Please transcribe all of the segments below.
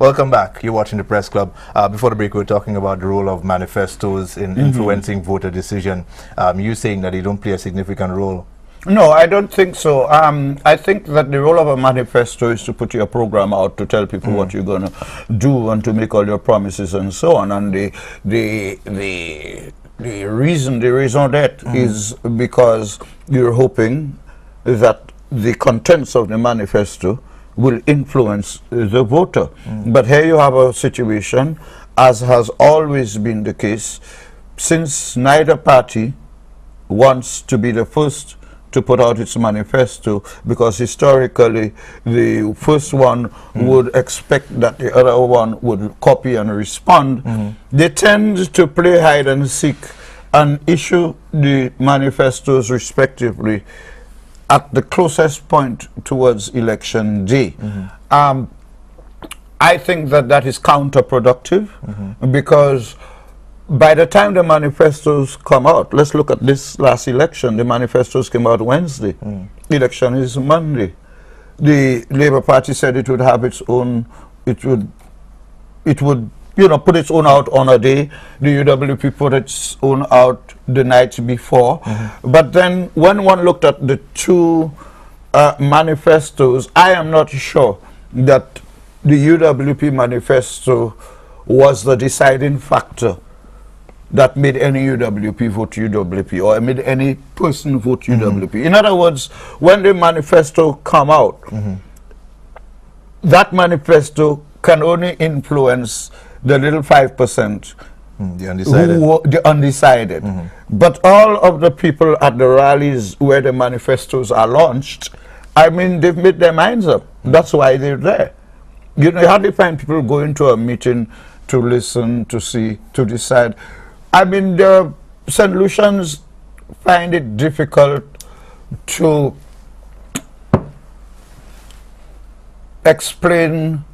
Welcome back. You're watching the Press Club. Before the break, we were talking about the role of manifestos in influencing voter decision. You saying that they don't play a significant role. No, I don't think so. I think that the role of a manifesto is to put your program out, to tell people what you're going to do and to make all your promises and so on. And the reason that is because you're hoping that the contents of the manifesto will influence the voter. But here you have a situation, as has always been the case, since neither party wants to be the first to put out its manifesto, because historically the first one would expect that the other one would copy and respond. They tend to play hide and seek and issue the manifestos respectively at the closest point towards election day. I think that that is counterproductive, because by the time the manifestos come out, let's look at this last election. The manifestos came out Wednesday. Election is Monday. The Labour Party said it would have its own, it would put its own out on a day. The UWP put its own out the night before. But then when one looked at the two manifestos, I am not sure that the UWP manifesto was the deciding factor that made any UWP vote UWP, or made any person vote UWP. In other words, when the manifesto come out, that manifesto can only influence the little 5%, the undecided. the undecided. But all of the people at the rallies where the manifestos are launched, I mean, they've made their minds up. That's why they're there. You know, you hardly find people going to a meeting to listen, to see, to decide. I mean, the St. Lucians find it difficult to explain,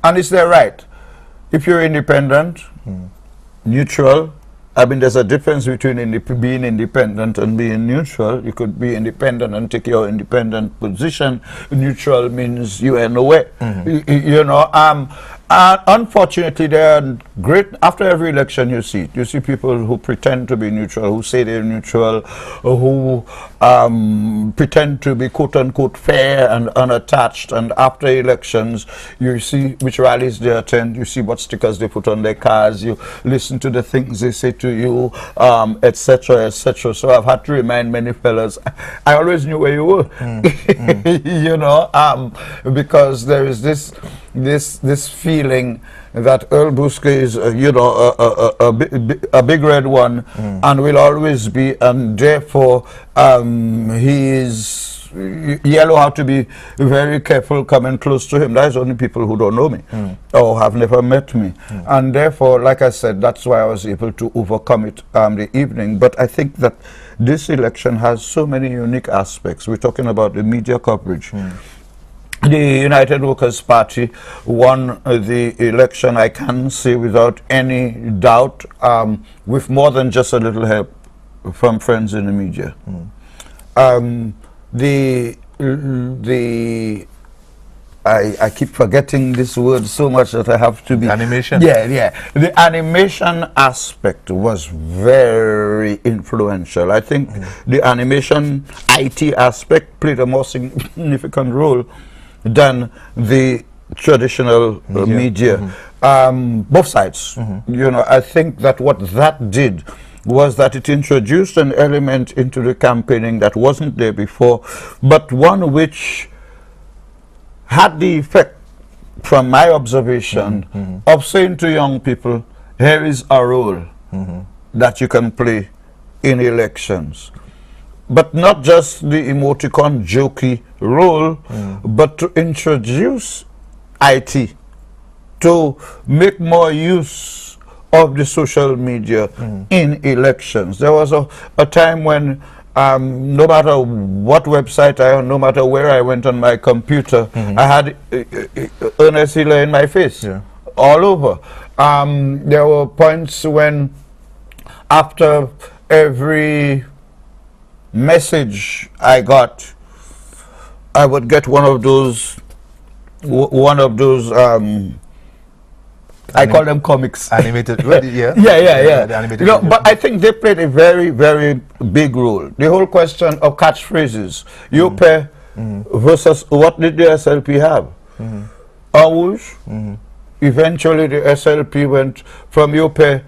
and it's their right. If you're independent, neutral, I mean, there's a difference between being independent and being neutral. You could be independent and take your independent position. Neutral means you are nowhere. You know, unfortunately, there are after every election you see people who pretend to be neutral, who say they're neutral, who pretend to be quote-unquote fair and unattached, and after elections you see which rallies they attend, you see what stickers they put on their cars, you listen to the things they say to you, etc., etc. So I've had to remind many fellas, I always knew where you were. You know, because there is this feeling that Earl Buske is, you know, a big red one, and will always be, and therefore he is. Yellow have to be very careful coming close to him. That's only people who don't know me or have never met me, and therefore, like I said, that's why I was able to overcome it the evening. But I think that this election has so many unique aspects. We're talking about the media coverage. The United Workers' Party won the election, I can say without any doubt, with more than just a little help from friends in the media. I keep forgetting this word so much that I have to be... Animation? Yeah. The animation aspect was very influential. I think the animation IT aspect played a more significant role than the traditional media. Both sides. You know, I think that what that did was that it introduced an element into the campaigning that wasn't there before, but one which had the effect, from my observation, of saying to young people, here is a role that you can play in elections. But not just the emoticon jokey role, but to introduce IT, to make more use of the social media in elections. There was a time when no matter what website I on, no matter where I went on my computer, I had Ernest Hiller in my face, all over. There were points when after every message I got, I would get one of those I call them comics. Animated, well, yeah. The animated you know, video. but I think they played a very, very big role. The whole question of catchphrases, UPE versus what did the SLP have? Awush. Eventually, the SLP went from UPE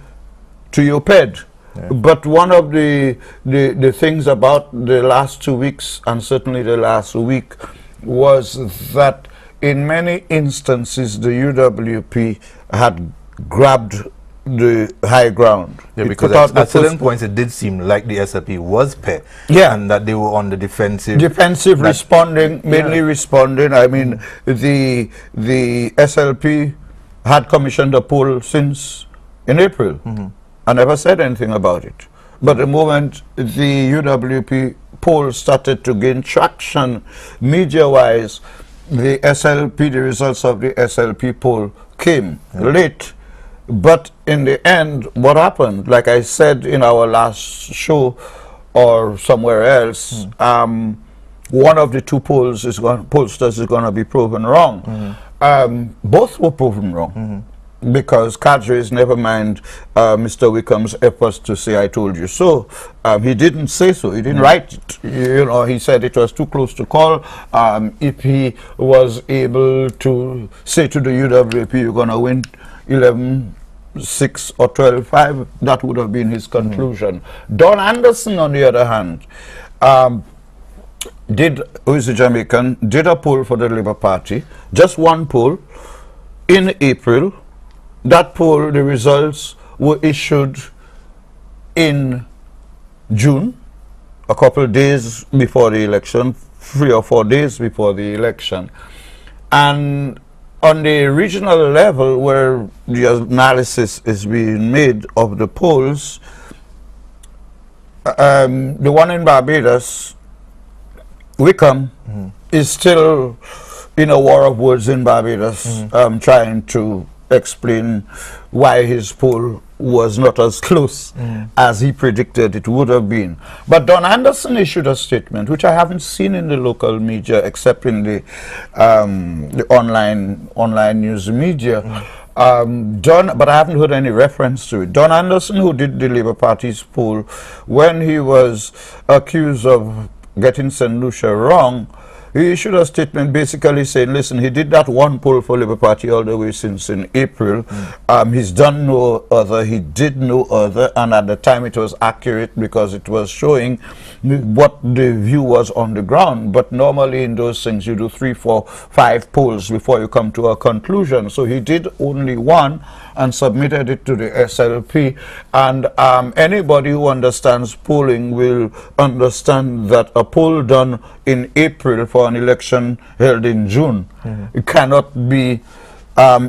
to UPED. Yeah. But one of the things about the last 2 weeks, and certainly the last week, was that in many instances the UWP had grabbed the high ground. Yeah, because at certain points it did seem like the SLP was PE, and that they were on the defensive. Defensive, responding, mainly responding. I mean, the SLP had commissioned a poll since in April. I never said anything about it. But the moment the UWP poll started to gain traction media-wise, the SLP, the results of the SLP poll came late. But in the end, what happened, like I said in our last show or somewhere else, one of the two pollsters is going to be proven wrong. Both were proven wrong. Because cadres, never mind Mr. Wickham's efforts to say I told you so, he didn't say so, he didn't write it. You know, he said it was too close to call. If he was able to say to the UWP, you're going to win 11-6 or 12-5, that would have been his conclusion. Don Anderson, on the other hand, who is a Jamaican, did a poll for the Labour Party, just one poll, in April. That poll, the results were issued in June, a couple of days before the election, 3 or 4 days before the election. And on the regional level, where the analysis is being made of the polls, the one in Barbados, Wickham, is still in a war of words in Barbados, trying to explain why his poll was not as close as he predicted it would have been. But Don Anderson issued a statement, which I haven't seen in the local media, except in the online news media. But I haven't heard any reference to it. Don Anderson, who did the Labour Party's poll, when he was accused of getting St. Lucia wrong, he issued a statement basically saying, listen, he did that one poll for Labour Party all the way since in April. He's done no other, he did no other, and at the time it was accurate because it was showing what the view was on the ground. But normally in those things you do 3, 4, 5 polls before you come to a conclusion. So he did only one and submitted it to the SLP. And anybody who understands polling will understand that a poll done in April for an election held in June, it cannot be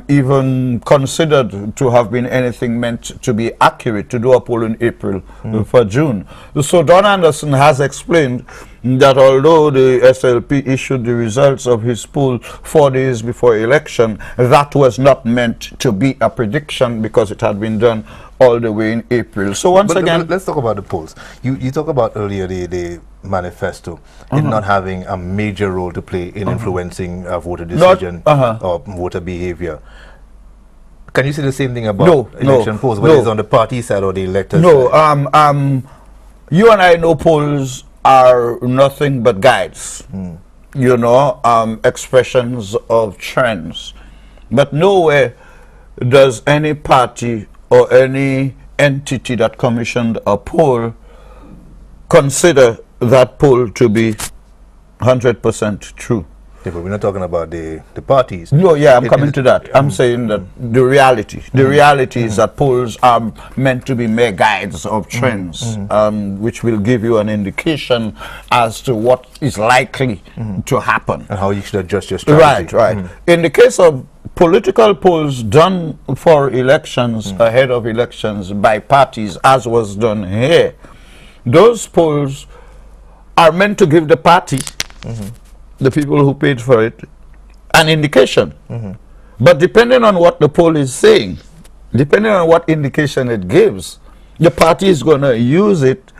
even considered to have been anything meant to be accurate to do a poll in April for June. So Don Anderson has explained that although the SLP issued the results of his poll 4 days before election, that was not meant to be a prediction because it had been done all the way in April. So once again, let's talk about the polls. You talk about earlier the manifesto, it not having a major role to play in influencing voter decision or voter behavior. Can you say the same thing about election polls, whether it's on the party side or the electors side? You and I know polls are nothing but guides, you know, expressions of trends. But nowhere does any party or any entity that commissioned a poll consider that poll to be 100% true. Yeah, but we're not talking about the parties. No, yeah, I'm coming to that. I'm saying that the reality is that polls are meant to be mere guides of trends, which will give you an indication as to what is likely to happen. And how you should adjust your strategy. Right. In the case of political polls done for elections, ahead of elections by parties, as was done here, those polls are meant to give the party, the people who paid for it, an indication. But depending on what the poll is saying, depending on what indication it gives, the party is going to use it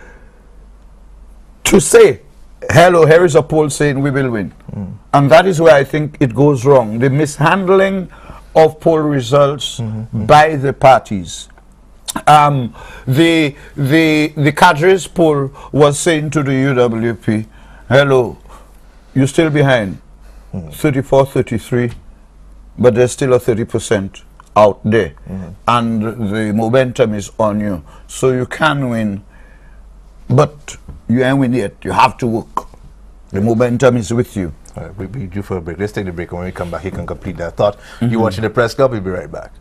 to say, hello, here is a poll saying we will win. And that is where I think it goes wrong. The mishandling of poll results by the parties. The cadres poll was saying to the UWP, hello, you're still behind, 34, 33, but there's still a 30% out there, and the momentum is on you. So you can win, but you ain't win yet. You have to work. The momentum is with you. All right, we'll be due for a break. Let's take the break, and when we come back, you can complete that thought. You're watching The Press Club. We'll be right back.